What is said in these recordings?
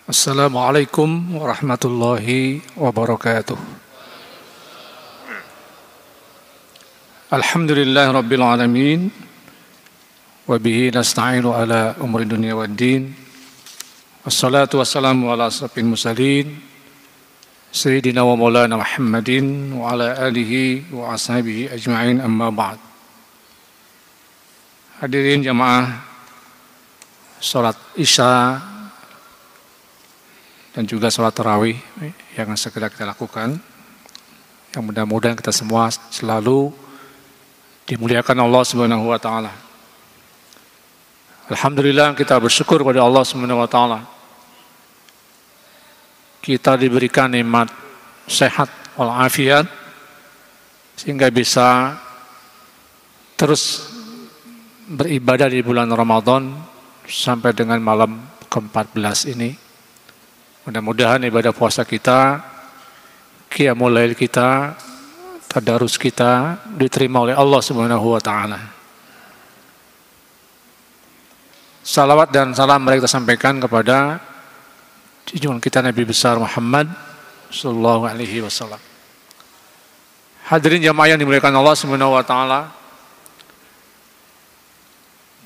Assalamualaikum warahmatullahi wabarakatuh. Alhamdulillahi rabbil alamin. Wabihi nasta'inu ala umuri dunia wad din. Wassalatu wassalamu ala asrafil mursalin Sayyidina wa maulana Muhammadin wa ala alihi wa ashabihi ajma'in, amma ba'd. Hadirin jamaah salat Isya dan juga sholat tarawih yang segera kita lakukan, yang mudah-mudahan kita semua selalu dimuliakan Allah Subhanahu wa taala. Alhamdulillah, kita bersyukur pada Allah Subhanahu wa taala. Kita diberikan nikmat sehat walafiat sehingga bisa terus beribadah di bulan Ramadan sampai dengan malam ke-14 ini. Mudah-mudahan ibadah puasa kita, qiyamul lail kita, tadarus kita diterima oleh Allah Subhanahu wa taala. Salawat dan salam mari kita sampaikan kepada junjungan kita Nabi besar Muhammad sallallahu alaihi wasallam. Hadirin jamaah yang dimuliakan Allah Subhanahu wa taala.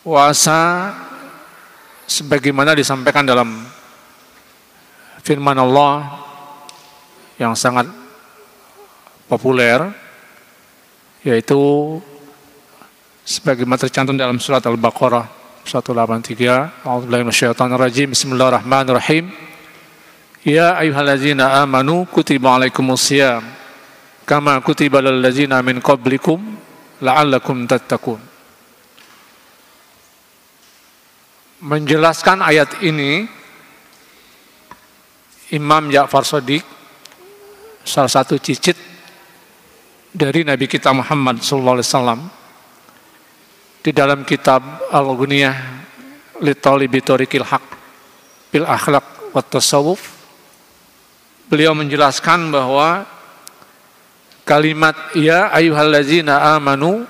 Puasa sebagaimana disampaikan dalam firman Allah yang sangat populer, yaitu sebagaimana tercantum dalam surat Al-Baqarah 183. A'udzubillahi minasyaitonirrajim. Bismillahirrahmanirrahim. Ya ayyuhallazina amanu kutiba alaikumusiyam kama kutiba alal ladzina min qablikum la'allakum tattaqun. Menjelaskan ayat ini Imam Ja'far Shadiq, salah satu cicit dari Nabi kita Muhammad SAW, di dalam kitab Al-Ghniyah li Talibi Thoriqil Haq bil Akhlaq wat Tasawuf, beliau menjelaskan bahwa kalimat ya ayyuhallazina amanu,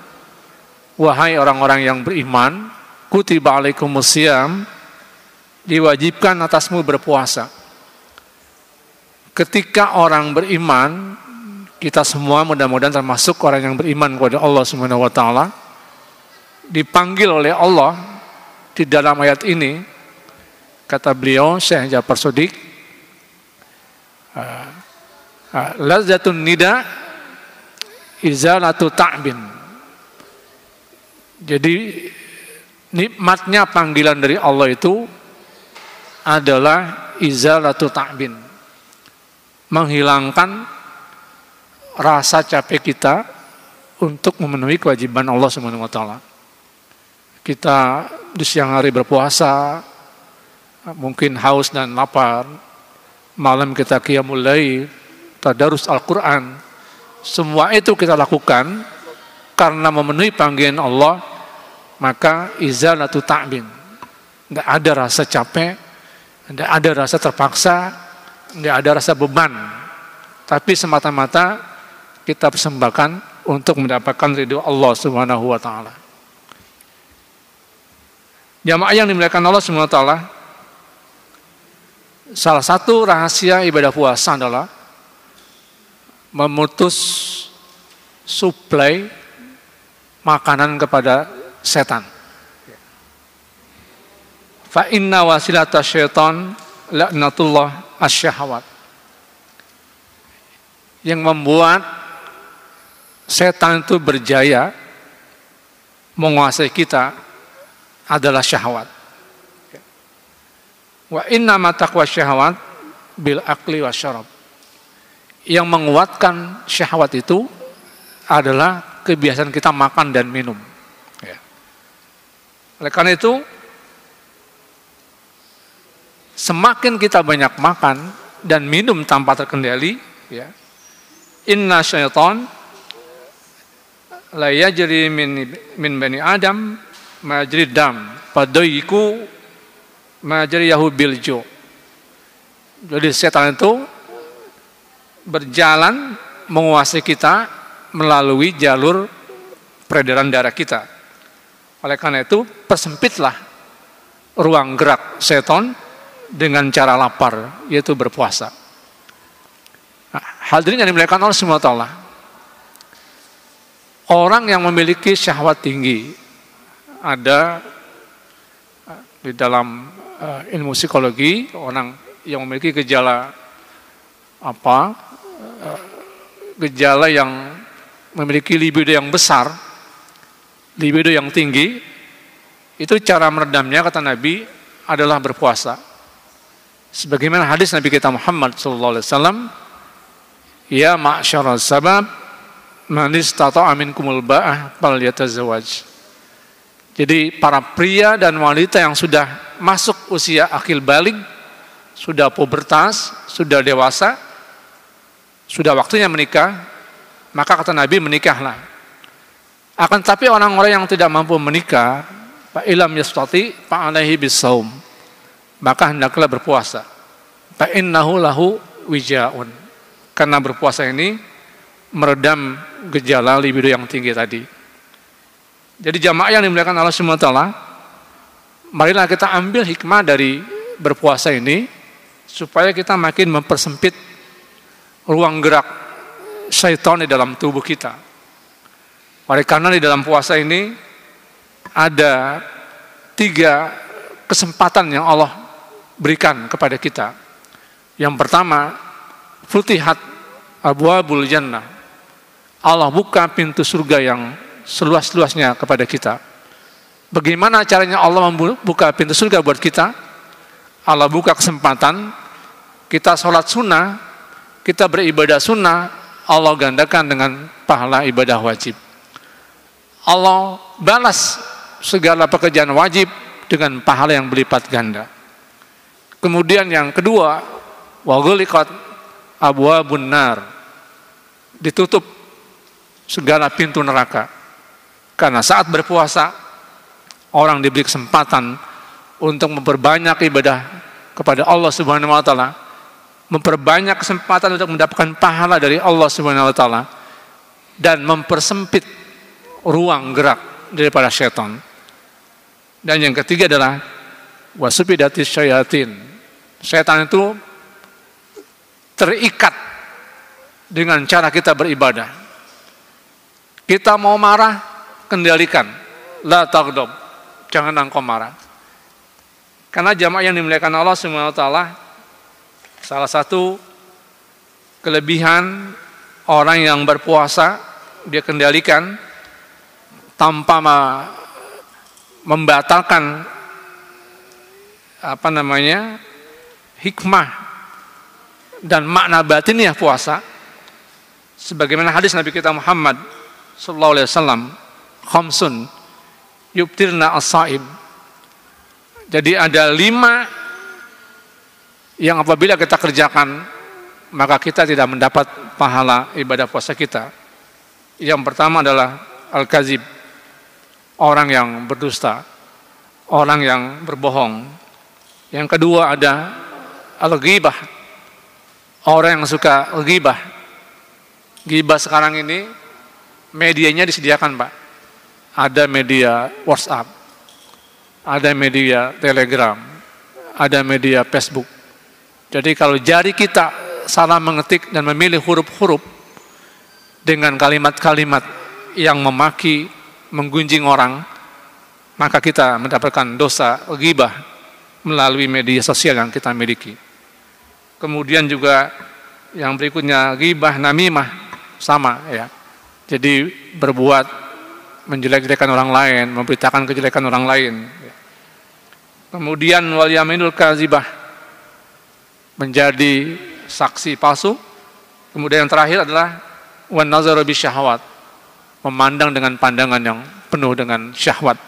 wahai orang-orang yang beriman, kutiba alaikumusiyam, diwajibkan atasmu berpuasa. Ketika orang beriman, kita semua mudah-mudahan termasuk orang yang beriman kepada Allah Subhanahu wa taala, dipanggil oleh Allah di dalam ayat ini. Kata beliau Syekh Ja'far Shadiq, lazatun nida izalatu ta'bin. Jadi nikmatnya panggilan dari Allah itu adalah izalatu ta'bin, menghilangkan rasa capek kita untuk memenuhi kewajiban Allah Subhanahu wa taala. Kita di siang hari berpuasa, mungkin haus dan lapar, malam kita qiyamul lail, tadarus Al-Qur'an. Semua itu kita lakukan karena memenuhi panggilan Allah, maka izalatu ta'bin. Enggak ada rasa capek, enggak ada rasa terpaksa, enggak ada rasa beban, tapi semata-mata kita persembahkan untuk mendapatkan ridho Allah Subhanahu wa taala. Jamaah yang dimuliakan Allah Subhanahu wa taala, salah satu rahasia ibadah puasa adalah memutus suplai makanan kepada setan. Fa inna wasilata syaitan la'natullah asyahawat. Yang membuat setan itu berjaya menguasai kita adalah syahwat. Wa inna ma taqwa syahwat bil akli wasyarab. Yang menguatkan syahwat itu adalah kebiasaan kita makan dan minum. Oleh karena itu, semakin kita banyak makan dan minum tanpa terkendali, ya, inna syaitan la yajri min bani adam majri dam padaiku majriyahu bilju. Jadi setan itu berjalan menguasai kita melalui jalur peredaran darah kita. Oleh karena itu, persempitlah ruang gerak setan dengan cara lapar, yaitu berpuasa. Nah, hadirin yang dimuliakan Allah Subhanahu wa taala. Orang yang memiliki syahwat tinggi, ada di dalam ilmu psikologi, orang yang memiliki gejala gejala yang memiliki libido yang besar, libido yang tinggi, itu cara meredamnya kata Nabi adalah berpuasa. Sebagaimana hadis Nabi kita Muhammad SAW, ya ma'syaral sabab, man istata'a minkumul ba'ah falyatazawwaj. Jadi para pria dan wanita yang sudah masuk usia akil baligh, sudah pubertas, sudah dewasa, sudah waktunya menikah, maka kata Nabi menikahlah. Akan tapi orang-orang yang tidak mampu menikah, fa ilam yastati fa alaihi bisawm, maka hendaklah berpuasa. Fa innahu lahu wijaun. Karena berpuasa ini meredam gejala libido yang tinggi tadi. Jadi jamaah yang dimuliakan Allah Subhanahu wa taala, marilah kita ambil hikmah dari berpuasa ini supaya kita makin mempersempit ruang gerak syaitan di dalam tubuh kita. Oleh karena di dalam puasa ini ada 3 kesempatan yang Allah berikan kepada kita. Yang pertama, futihat abwabul jannah. Allah buka pintu surga yang seluas-luasnya kepada kita. Bagaimana caranya Allah membuka pintu surga buat kita? Allah buka kesempatan kita sholat sunnah, kita beribadah sunnah, Allah gandakan dengan pahala ibadah wajib. Allah balas segala pekerjaan wajib dengan pahala yang berlipat ganda. Kemudian yang kedua, wa ghuliqat abwabun nar. Ditutup segala pintu neraka. Karena saat berpuasa, orang diberi kesempatan untuk memperbanyak ibadah kepada Allah Subhanahu wa taala, memperbanyak kesempatan untuk mendapatkan pahala dari Allah Subhanahu wa taala, dan mempersempit ruang gerak daripada syaitan. Dan yang ketiga adalah wasupidatis syayatin. Syaitan itu terikat dengan cara kita beribadah. Kita mau marah, kendalikan, la taghdab, jangan engkau marah. Karena jamaah yang dimuliakan Allah Subhanahu wa taala, salah satu kelebihan orang yang berpuasa, dia kendalikan tanpa membatalkan hikmah dan makna batinnya puasa. Sebagaimana hadis Nabi kita Muhammad sallallahu alaihi wasallam, khamsun yubtirna as-saim. Jadi ada 5 yang apabila kita kerjakan maka kita tidak mendapat pahala ibadah puasa kita. Yang pertama adalah al-kazib, orang yang berdusta, orang yang berbohong. Yang kedua ada al-ghibah, orang yang suka ghibah. Ghibah sekarang ini medianya disediakan, Pak. Ada media WhatsApp, ada media Telegram, ada media Facebook. Jadi kalau jari kita salah mengetik dan memilih huruf-huruf dengan kalimat-kalimat yang memaki, menggunjing orang, maka kita mendapatkan dosa ghibah melalui media sosial yang kita miliki. Kemudian juga yang berikutnya ghibah namimah, sama ya. Jadi berbuat menjelek-jelekan orang lain, memberitakan kejelekan orang lain. Kemudian wal yaminul kazibah, menjadi saksi palsu. Kemudian yang terakhir adalah wan nazaru bisyahwat, memandang dengan pandangan yang penuh dengan syahwat.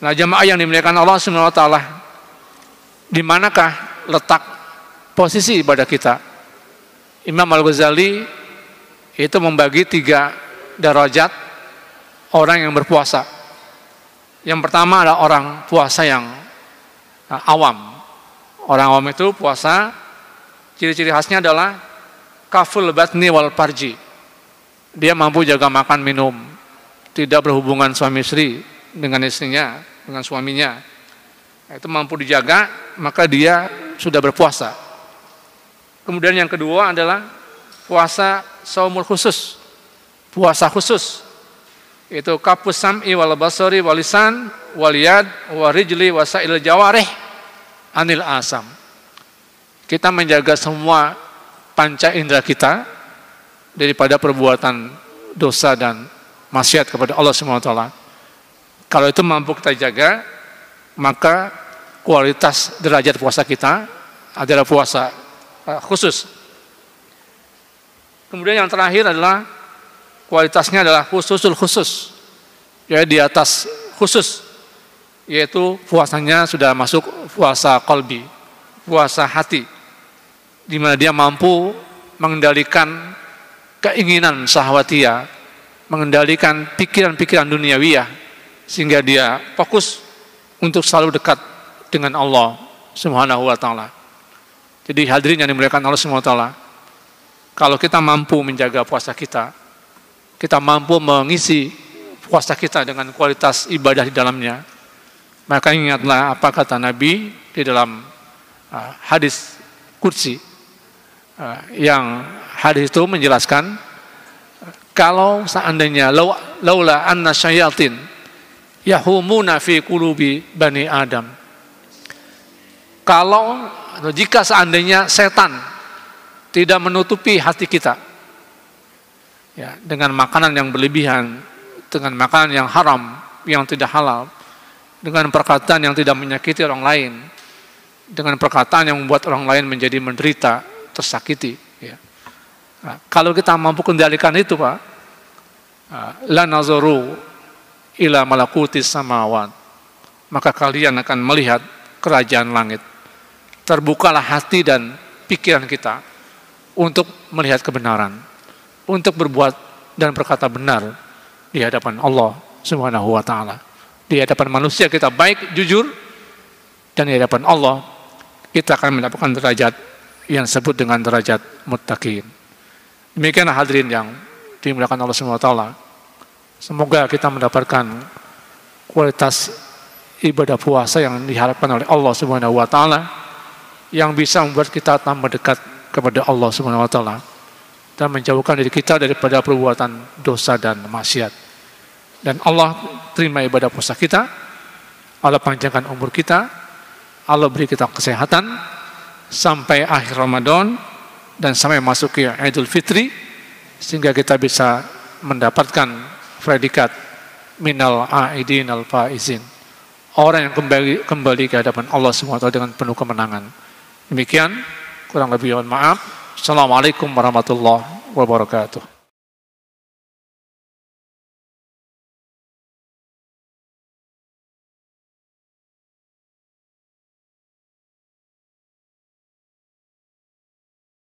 Nah, jamaah yang dimuliakan Allah Subhanahu wa taala, di manakah letak posisi ibadah kita? Imam Al-Ghazali itu membagi 3 derajat orang yang berpuasa. Yang pertama adalah orang puasa yang awam. Orang awam itu puasa, ciri-ciri khasnya adalah kaful batni wal farji. Dia mampu jaga makan minum, tidak berhubungan suami istri dengan istrinya, dengan suaminya. itu mampu dijaga, maka dia sudah berpuasa. Kemudian yang kedua adalah puasa shaumul khusus, puasa khusus, itu kafus sam'i wal basari wal lisan wal yad wal rijli wasail jawarih anil asam. Kita menjaga semua panca indera kita daripada perbuatan dosa dan maksiat kepada Allah Subhanahu wa taala. Kalau itu mampu kita jaga, maka kualitas derajat puasa kita adalah puasa khusus. Kemudian yang terakhir adalah kualitasnya adalah khususul khusus, yaitu di atas khusus, yaitu puasanya sudah masuk puasa qalbi, puasa hati, di mana dia mampu mengendalikan keinginan syahwatiyah, mengendalikan pikiran-pikiran duniawiyah, sehingga dia fokus untuk selalu dekat dengan Allah Subhanahu wa taala. Jadi hadirin yang dimuliakan Allah Subhanahu wa taala, kalau kita mampu menjaga puasa kita, kita mampu mengisi puasa kita dengan kualitas ibadah di dalamnya, maka ingatlah apa kata Nabi di dalam hadis qudsi, yang hadis itu menjelaskan, kalau seandainya laula anna syayatin yahumuna fi qulubi bani Adam, kalau atau jika seandainya setan tidak menutupi hati kita ya, dengan makanan yang berlebihan, dengan makanan yang haram, yang tidak halal, dengan perkataan yang tidak menyakiti orang lain, dengan perkataan yang membuat orang lain menjadi menderita, tersakiti ya. Nah, kalau kita mampu kendalikan itu Pak, la nazaru ila malakutis samawat, maka kalian akan melihat kerajaan langit. Terbukalah hati dan pikiran kita untuk melihat kebenaran, untuk berbuat dan berkata benar di hadapan Allah Subhanahu wa taala. Di hadapan manusia kita baik, jujur, dan di hadapan Allah kita akan mendapatkan derajat yang disebut dengan derajat muttaqin. Demikianlah hadirin yang dimuliakan Allah Subhanahu wa taala. Semoga kita mendapatkan kualitas ibadah puasa yang diharapkan oleh Allah Subhanahu wa taala, yang bisa membuat kita tambah dekat kepada Allah Subhanahu wa taala dan menjauhkan diri kita daripada perbuatan dosa dan maksiat. Dan Allah terima ibadah puasa kita, Allah panjangkan umur kita, Allah beri kita kesehatan sampai akhir Ramadan dan sampai masuk ke Idul Fitri, sehingga kita bisa mendapatkan predikat minal aidin al faizin, orang yang kembali ke hadapan Allah Subhanahu wa taala dengan penuh kemenangan. Demikian, kurang lebih mohon maaf. Assalamualaikum warahmatullahi wabarakatuh.